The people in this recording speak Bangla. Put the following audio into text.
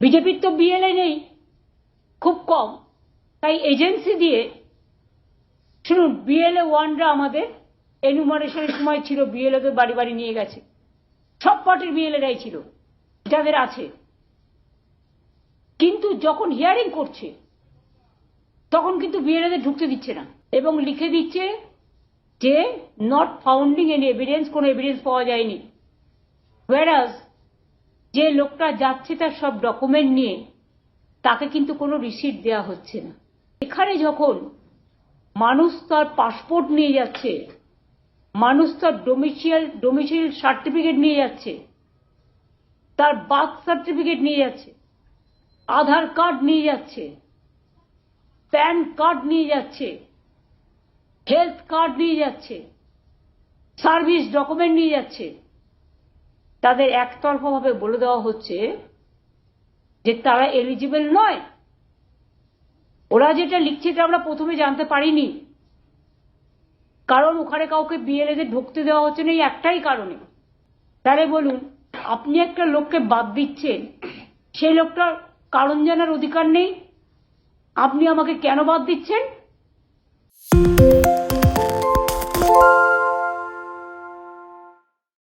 বিজেপির তো বিএলএ নেই, খুব কম, তাই এজেন্সি দিয়ে। শুনুন, বিএলএ ওয়ানরা আমাদের এনুমারেশনের সময় ছিল, বিএলএদের বাড়ি বাড়ি নিয়ে গেছে, সব পার্টির বিএলএরাই ছিল যাদের আছে। কিন্তু যখন হিয়ারিং করছে তখন কিন্তু বিএলএদের ঢুকতে দিচ্ছে না, এবং লিখে দিচ্ছে যে নট ফাউন্ডিং এনি এভিডেন্স, কোনো এভিডেন্স পাওয়া যায়নি। ওয়ারাস যে লোকটা যাচ্ছে তার সব ডকুমেন্ট নিয়ে, তাকে কিন্তু কোনো রিসিট দেওয়া হচ্ছে না। এখানে যখন মানুষ তার পাসপোর্ট নিয়ে যাচ্ছে, মানুষ তার ডোমিসাইল সার্টিফিকেট নিয়ে যাচ্ছে, তার বার্থ সার্টিফিকেট নিয়ে যাচ্ছে, আধার কার্ড নিয়ে যাচ্ছে, প্যান কার্ড নিয়ে যাচ্ছে, হেলথ কার্ড নিয়ে যাচ্ছে, সার্ভিস ডকুমেন্ট নিয়ে যাচ্ছে, তাদের একতরফাভাবে বলে দেওয়া হচ্ছে যে তারা এলিজিবল নয়। ওরা যেটা লিখছে এটা আমরা প্রথমে জানতে পারিনি, কারণ ওখানে কাউকে বিএলএদের ঢুকতে দেওয়া হচ্ছে না, এই একটাই কারণে। তাহলে বলুন, আপনি একটা লোককে বাদ দিচ্ছেন, সেই লোকটার কারণ জানার অধিকার নেই, আপনি আমাকে কেন বাদ দিচ্ছেন?